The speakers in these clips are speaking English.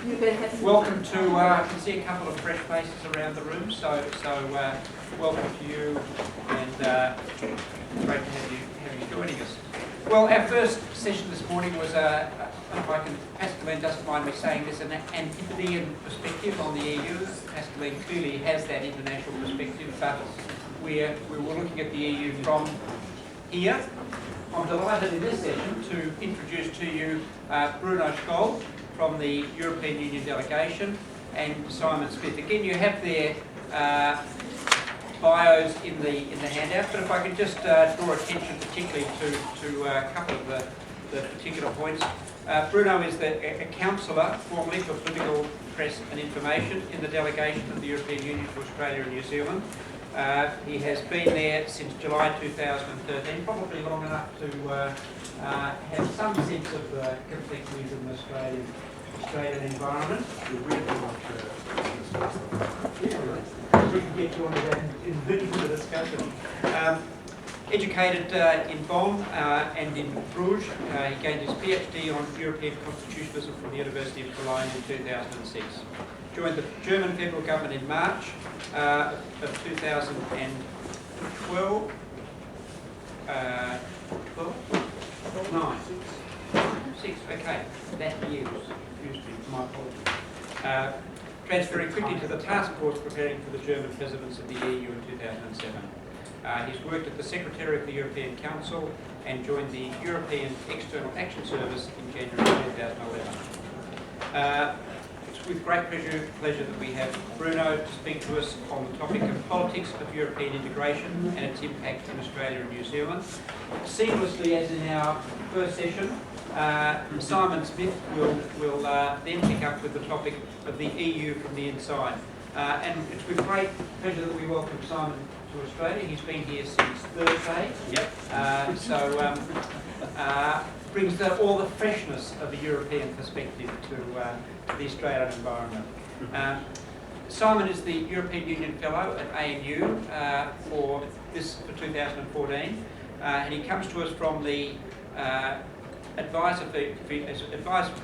Welcome to, I can see a couple of fresh faces around the room, so welcome to you, and great to have you joining us. Well, our first session this morning was, if I can, Pascaline doesn't mind me saying this, an Indian perspective on the EU. Pascaline clearly has that international perspective, but we were looking at the EU from here. I'm delighted in this session to introduce to you Bruno Scholl from the European Union Delegation and Simon Smith. Again, you have their bios in the handout, but if I could just draw attention particularly to a couple of the particular points. Bruno is a counsellor formally for political, press and information in the Delegation of the European Union to Australia and New Zealand. He has been there since July 2013, probably long enough to have some sense of the complexities of an Australian environment. We can get you on that into the discussion. Educated in Bonn and in Bruges, he gained his PhD on European constitutionalism from the University of Cologne in 2006. Joined the German federal government in March of 2012. 6, okay, that year was confused me, my apologies. Transferring quickly to the task force preparing for the German presidency of the EU in 2007. He's worked at the Secretariat of the European Council and joined the European External Action Service in January 2011. It's with great pleasure that we have Bruno to speak to us on the topic of politics of European integration and its impact in Australia and New Zealand. Seamlessly, as in our first session, Simon Smith will then pick up with the topic of the EU from the inside. And it's with great pleasure that we welcome Simon to Australia. He's been here since Thursday. Yep. Brings all the freshness of a European perspective to the Australian environment. Simon is the European Union Fellow at ANU for 2014, and he comes to us from the advisor for the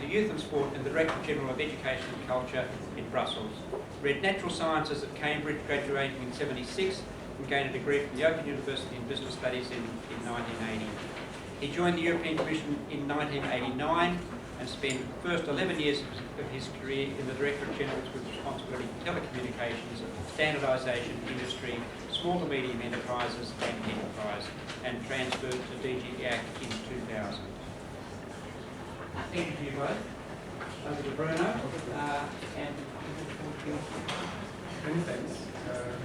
Youth and Sport and the Director General of Education and Culture in Brussels. Read Natural Sciences at Cambridge, graduating in '76, and gained a degree from the Open University in Business Studies in 1980. He joined the European Commission in 1989 and spent the first 11 years of his career in the Directorate General with responsibility for telecommunications, standardisation, industry, small to medium enterprises and enterprise, and transferred to DG ACT in 2000. Thank you to you both. Over to Bruno. Many thanks.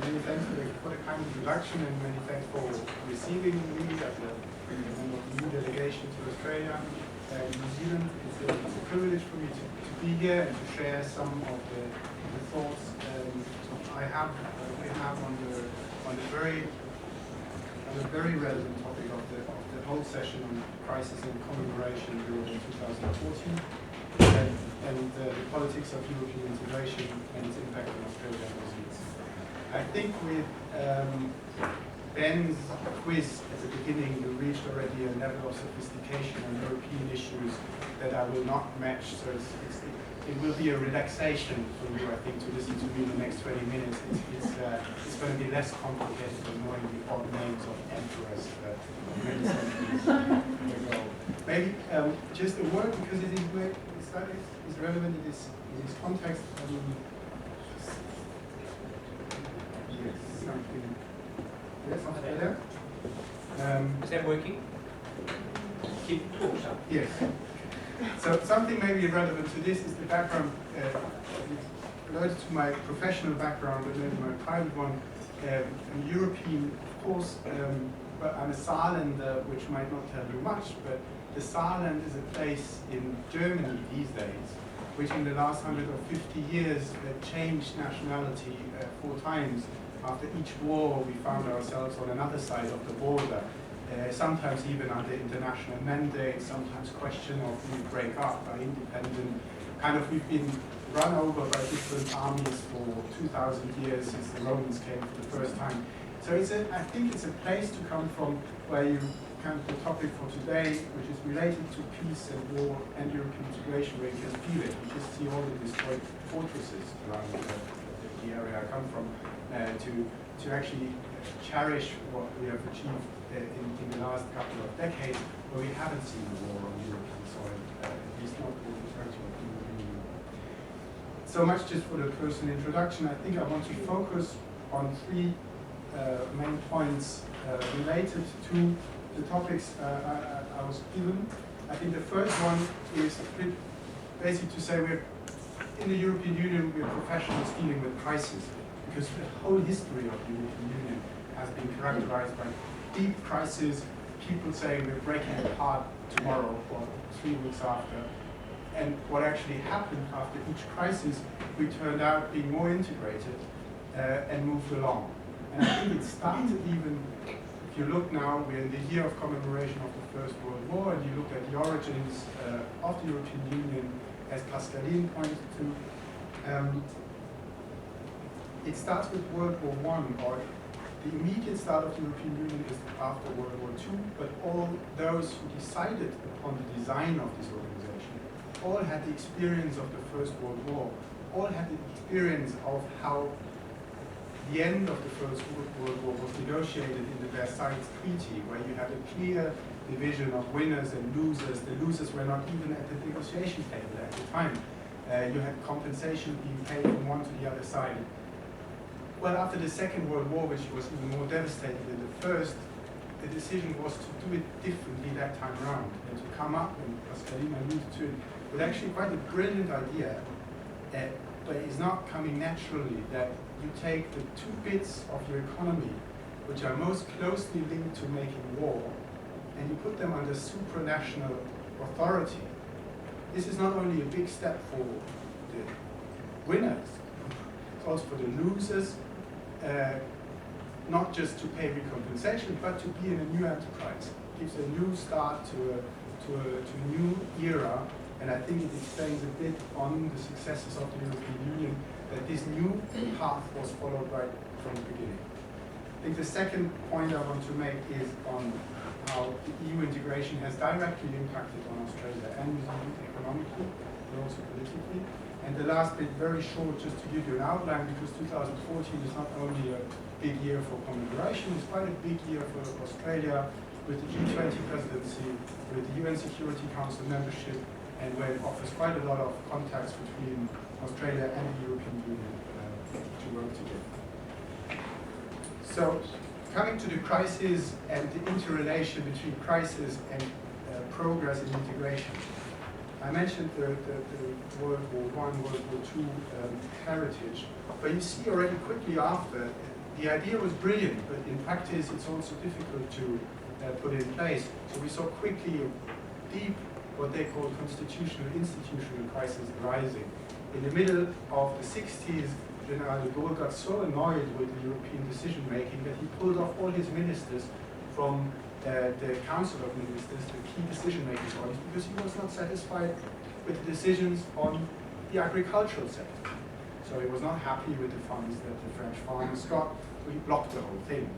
Many thanks for the kind introduction, and many thanks for receiving me as a new delegation to Australia and New Zealand. It's a privilege for me to be here and to share some of the thoughts we have on the very relevant topic of the whole session on crisis and commemoration during 2014 and the politics of European integration and its impact on Australia and New Zealand. I think with Ben's quiz at the beginning, you reached already a level of sophistication on European issues that I will not match. So it will be a relaxation for you, I think, to listen to me in the next 20 minutes. It's going to be less complicated than knowing the odd names of emperors many centuries ago. Maybe just a word, because it is relevant in this context. Something better. Is that working? Keep talking. Yes. So something maybe relevant to this is the background, related to my professional background, but maybe my private one. I'm European, of course, but I'm a Saarländer, which might not tell you much, but the Saarland is a place in Germany these days, which in the last 150 years changed nationality 4 times. After each war, we found ourselves on another side of the border, sometimes even under international mandate, sometimes question of we break up, are independent. We've been run over by different armies for 2,000 years since the Romans came for the first time. So I think it's a place to come from where you come to the topic for today, which is related to peace and war and European integration, where you can feel it. You just see all the destroyed fortresses around the area I come from, to actually cherish what we have achieved in the last couple of decades, where we haven't seen a war on European soil, at least not with respect to the European Union. So much just for the personal introduction. I think I want to focus on three main points related to the topics I was given. I think the first one is basically to say we're in the European Union, we're professionals dealing with crisis, because the whole history of the European Union has been characterized by deep crises, people saying we're breaking apart tomorrow or 3 weeks after. And what actually happened after each crisis, we turned out being more integrated and moved along. And I think it started even, if you look now, we're in the year of commemoration of the First World War, and you look at the origins of the European Union, as Pascaline pointed to. It starts with World War I, or the immediate start of the European Union is after World War II, but all those who decided upon the design of this organization all had the experience of the First World War, all had the experience of how the end of the First World War was negotiated in the Versailles Treaty, where you had a clear division of winners and losers. The losers were not even at the negotiation table at the time. You had compensation being paid from one to the other side. Well, after the Second World War, which was even more devastating than the first, the decision was to do it differently that time around, and to come up, and Pascaline alluded to it, with actually quite a brilliant idea, but it's not coming naturally, that you take the two bits of your economy which are most closely linked to making war, and you put them under supranational authority. This is not only a big step for the winners, it's also for the losers, not just to pay recompensation, but to be in a new enterprise. It gives a new start to a new era, and I think it explains a bit on the successes of the European Union that this new path was followed right from the beginning. I think the second point I want to make is on how the EU integration has directly impacted on Australia and New Zealand economically, but also politically. And the last bit, very short, just to give you an outline, because 2014 is not only a big year for commemoration, it's quite a big year for Australia, with the G20 presidency, with the UN Security Council membership, and where it offers quite a lot of contacts between Australia and the European Union to work together. So, coming to the crisis and the interrelation between crisis and progress in integration. I mentioned the World War I, World War II heritage, but you see already quickly after, the idea was brilliant, but in practice it's also difficult to put in place. So we saw quickly a deep, what they call constitutional, institutional crisis arising. In the middle of the 60s, General de Gaulle got so annoyed with the European decision-making that he pulled off all his ministers from the Council of Ministers, the key decision-making bodies, because he was not satisfied with the decisions on the agricultural sector. So he was not happy with the funds that the French farmers got, so he blocked the whole thing.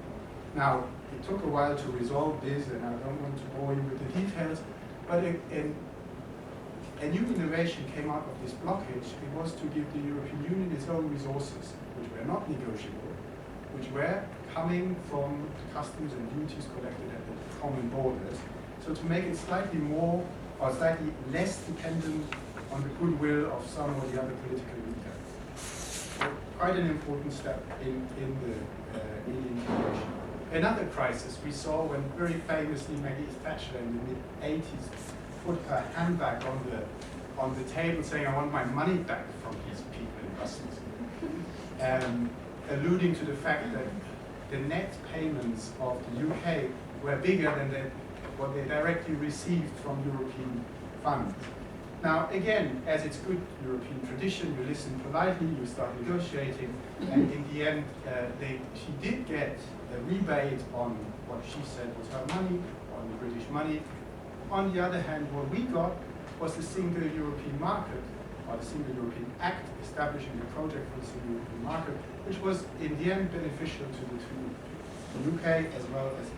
Now, it took a while to resolve this, and I don't want to bore you with the details, but a new innovation came out of this blockage. It was to give the European Union its own resources, which were not negotiable, which were coming from the customs and duties collected at the common borders. So to make it slightly more, or slightly less dependent on the goodwill of some or the other political leaders. So quite an important step in the integration. Another crisis we saw when very famously Maggie Thatcher in the mid-80s put her handbag on the table saying, I want my money back from these people in Brussels. Alluding to the fact that the net payments of the UK were bigger than what they directly received from European funds. Now, again, as it's good European tradition, you listen politely, you start negotiating, and in the end, she did get a rebate on what she said was her money, on the British money. On the other hand, what we got was the Single European Market, or the Single European Act, establishing the project for the Single European Market, which was in the end beneficial to the two the UK as well as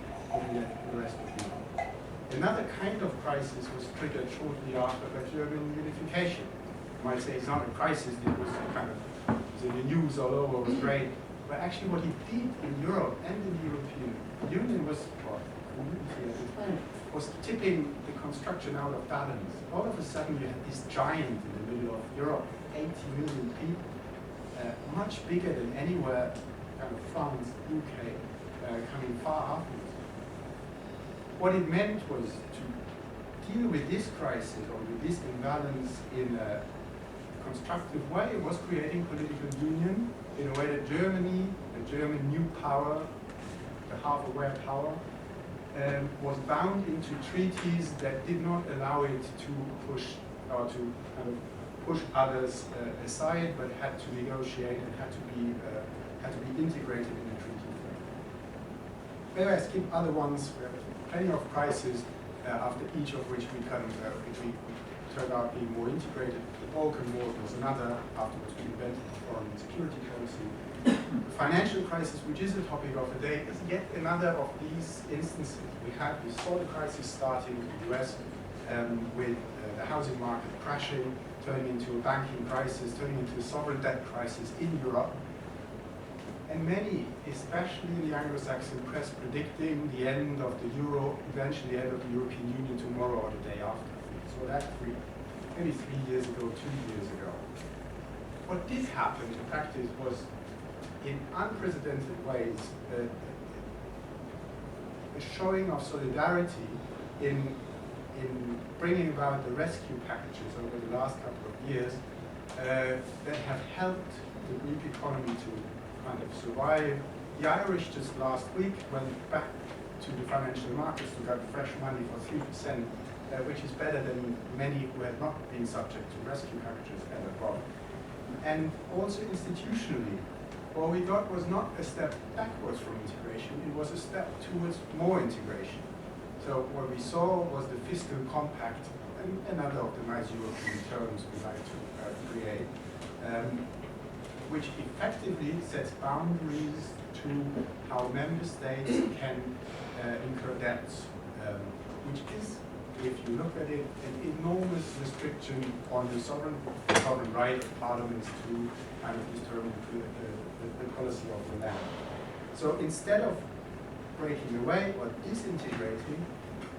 in the rest of Europe. Another kind of crisis was triggered shortly after the German unification. You might say it's not a crisis, it was kind of, it was in the news all over, it was great. But actually what he did in Europe and in the European Union was, was tipping the construction out of balance. All of a sudden you had this giant in the middle of Europe, 80 million people, much bigger than anywhere, kind of France, UK, coming far afterwards. What it meant was to deal with this crisis or with this imbalance in a constructive way. It was creating political union in a way that Germany, the German new power, the half-aware power, was bound into treaties that did not allow it to push or to kind of push others aside, but had to negotiate and had to be integrated in the treaty frame. Maybe I skip other ones. We have plenty of crises after each of which we turned out being more integrated. The Balkan War was another. Afterwards, we invented the foreign and security policy. The financial crisis, which is the topic of the day, is yet another of these instances. We saw the crisis starting in the US with the housing market crashing, turning into a banking crisis, turning into a sovereign debt crisis in Europe. And many, especially in the Anglo-Saxon press, predicting the end of the euro, eventually the end of the European Union tomorrow or the day after. So that maybe 3 years ago, 2 years ago. What did happen in practice was, in unprecedented ways, a showing of solidarity in bringing about the rescue packages over the last couple of years that have helped the Greek economy to kind of survive. The Irish just last week went back to the financial markets to get fresh money for 3%, which is better than many who had not been subject to rescue packages ever got. And also institutionally, what we got was not a step backwards from integration, it was a step towards more integration. So what we saw was the fiscal compact, and another of the nice European terms we like to create, which effectively sets boundaries to how member states can incur debts, which is, if you look at it, an enormous restriction on the sovereign right of parliaments to kind of determine the policy of the land. So instead of breaking away or disintegrating,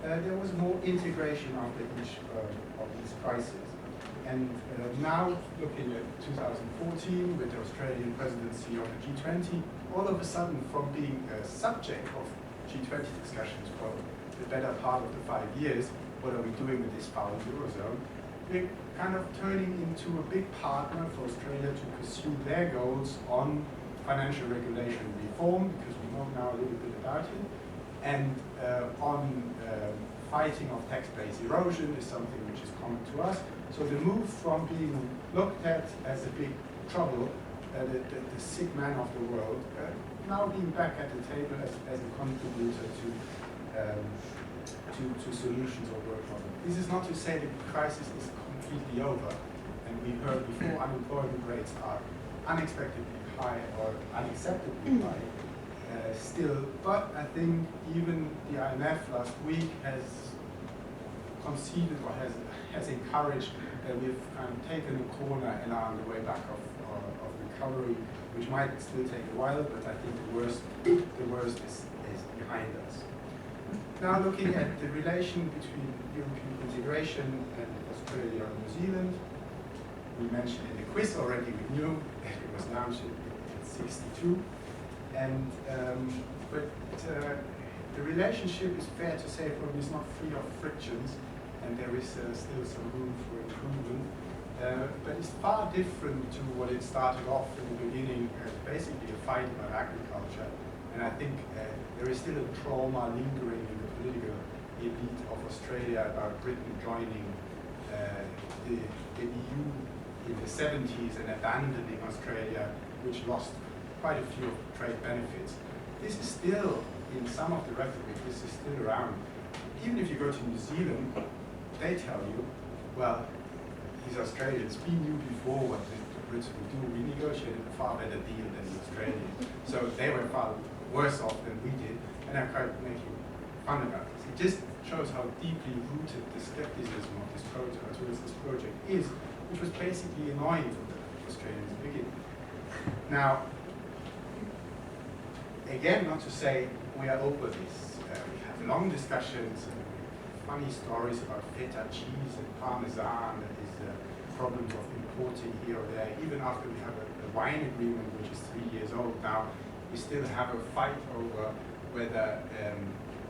there was more integration after each of these crises. And now, looking at 2014 with the Australian presidency of the G20, all of a sudden, from being a subject of G20 discussions for the better part of the 5 years, what are we doing with this foul Eurozone? We're kind of turning into a big partner for Australia to pursue their goals on financial regulation reform, because we know now a little bit about it, and on fighting of tax-based erosion is something which is common to us. So the move from being looked at as a big trouble, the sick man of the world, now being back at the table as a contributor to solutions or work problems. This is not to say the crisis is completely over, and we heard before unemployment rates are unexpectedly high or unacceptably high still, but I think even the IMF last week has conceded or has encouraged that we've kind of taken a corner and are on the way back of recovery, which might still take a while, but I think the worst is behind us. Now looking at the relation between European integration and Australia and New Zealand, we mentioned in the quiz already, we knew that it was launched in 1962, and but the relationship is fair to say probably is not free of frictions, and there is still some room for improvement. But it's far different to what it started off in the beginning as basically a fight about agriculture. And I think there is still a trauma lingering in the political elite of Australia about Britain joining the EU in the 70s and abandoning Australia, which lost quite a few trade benefits. This is still, in some of the rhetoric, this is still around. Even if you go to New Zealand, they tell you, well, these Australians, we knew before what the Brits would do. We negotiated a far better deal than the Australians. So they were far worse off than we did, and are kind of making fun about this. It just shows how deeply rooted the skepticism of this project is, which was basically annoying for the Australians to begin. Now, again, not to say we are over this. We have long discussions and funny stories about feta cheese and parmesan, that is problems of importing here or there. Even after we have a wine agreement, which is 3 years old now, we still have a fight over whether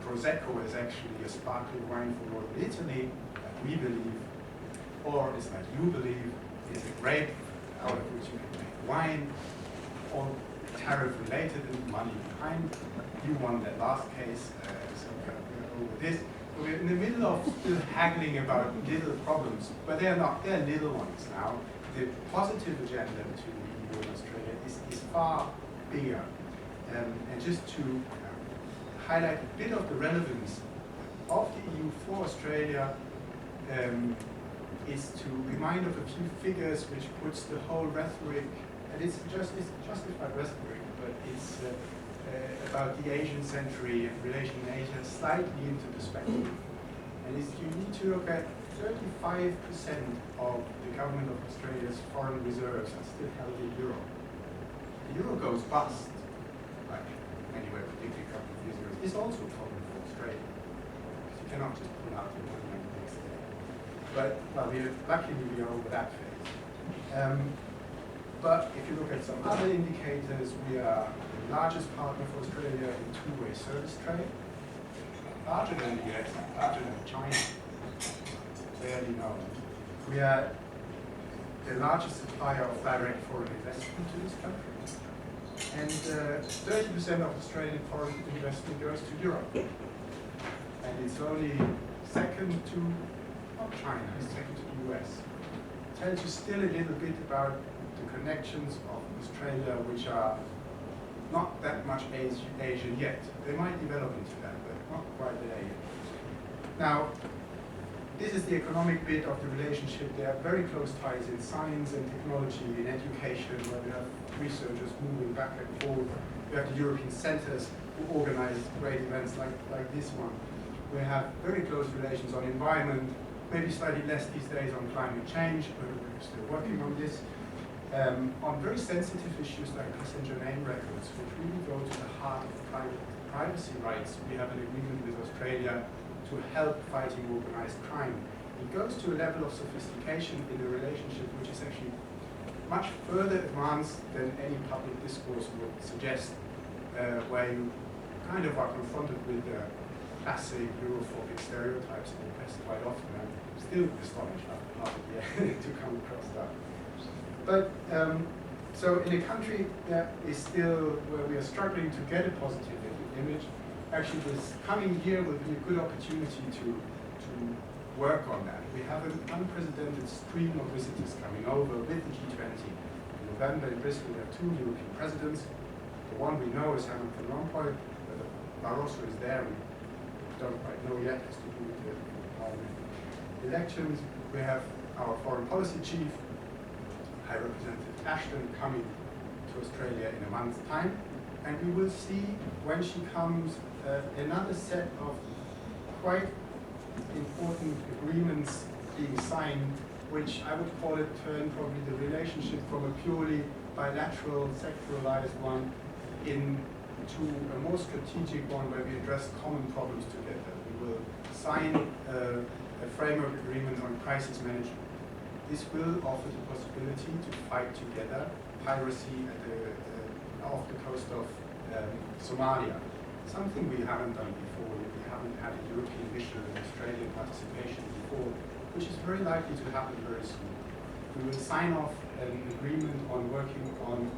Prosecco is actually a sparkling wine from Northern Italy, like we believe, or is like you believe, is a grape out of which you can make wine, or tariff related and money behind. You won that last case, so we're over this. We're in the middle of still haggling about little problems, but they're not, they're little ones now. The positive agenda between the EU and Australia is far bigger. And just to highlight a bit of the relevance of the EU for Australia is to remind of a few figures which puts the whole rhetoric, and it's justified rhetoric, but it's about the Asian century and relation in Asia slightly into perspective. And you need to look at 35% of the government of Australia's foreign reserves are still held in euro. The euro goes bust, like anywhere, particularly a couple of years ago. It's also a problem for Australia, because you cannot just pull out your money the next day. But, well, luckily we are over that phase. But if you look at some other indicators, we are the largest partner for Australia in two-way service trade, larger than the US, larger than China, barely known. We are the largest supplier of direct foreign investment to this country, and 30% of Australian foreign investment goes to Europe, and it's only second to, not China, it's second to the US. Tells you still a little bit about the connections of Australia, which are not that much Asian yet. They might develop into that, but not quite there yet. Now, this is the economic bit of the relationship. There are very close ties in science and technology, in education, where we have researchers moving back and forth. We have the European centers who organize great events like this one. We have very close relations on environment, maybe slightly less these days on climate change, but we're still working on this. On very sensitive issues like passenger name records, which really go to the heart of privacy rights, we have an agreement with Australia to help fighting organized crime. It goes to a level of sophistication in the relationship which is actually much further advanced than any public discourse would suggest, where you kind of are confronted with the classic Europhobic stereotypes in the press quite often. I'm still astonished after half a year to come across that. But so in a country that is still where we are struggling to get a positive image, actually this coming year will be a good opportunity to work on that. We have an unprecedented stream of visitors coming over with the G20. In November in Bristol we have 2 European presidents. The one we know is Van Rompuy, but Barroso is there. We don't quite know yet, has to do with the parliament elections. We have our foreign policy chief, High Representative Ashton, coming to Australia in a month's time, and we will see when she comes another set of quite important agreements being signed, which I would call it turn probably the relationship from a purely bilateral, sectoralized one into a more strategic one where we address common problems together. We will sign a framework agreement on crisis management. This will offer the possibility to fight together piracy off the coast of Somalia. Something we haven't done before. We haven't had a European mission and Australian participation before, which is very likely to happen very soon. We will sign off an agreement on working on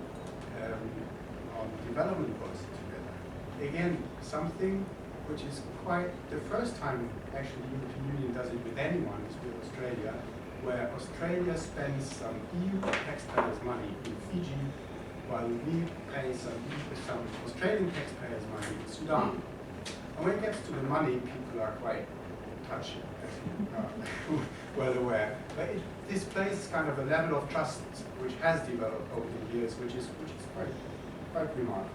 development policy together. Again, something which is quite the first time actually the European Union does it with anyone is with Australia, where Australia spends some EU taxpayers' money in Fiji, while we pay some Australian taxpayers' money in Sudan. And when it gets to the money, people are quite touchy, as you are well aware. But it displays kind of a level of trust which has developed over the years, which is quite remarkable.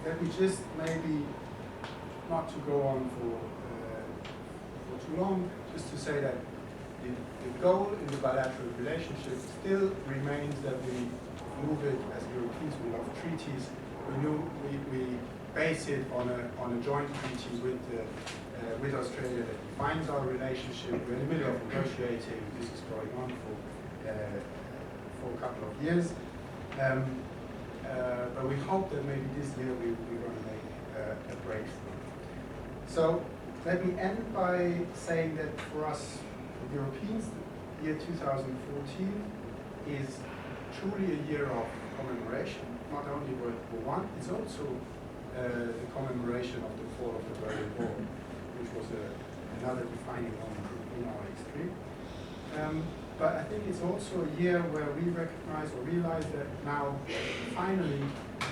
Let me just maybe, not to go on for too long, just to say that the goal in the bilateral relationship still remains that we move it as Europeans. We love treaties. We base it on a joint treaty with Australia that defines our relationship. We're in the middle of negotiating. This is going on for a couple of years. But we hope that maybe this year we're going to make a breakthrough. So let me end by saying that for us Europeans, the year 2014 is truly a year of commemoration, not only World War I, it's also the commemoration of the fall of the Berlin Wall, which was another defining moment in our history. But I think it's also a year where we recognize or realize that now, finally,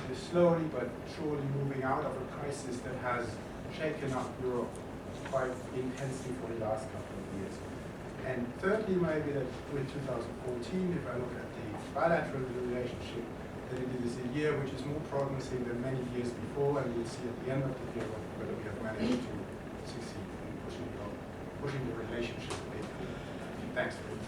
we're slowly but surely moving out of a crisis that has shaken up Europe quite intensely for the last couple of years. And thirdly, maybe that with 2014, if I look at the bilateral relationship, that it is a year which is more promising than many years before, and we'll see at the end of the year whether we have managed to succeed in pushing the relationship a bit forward. Thanks very much.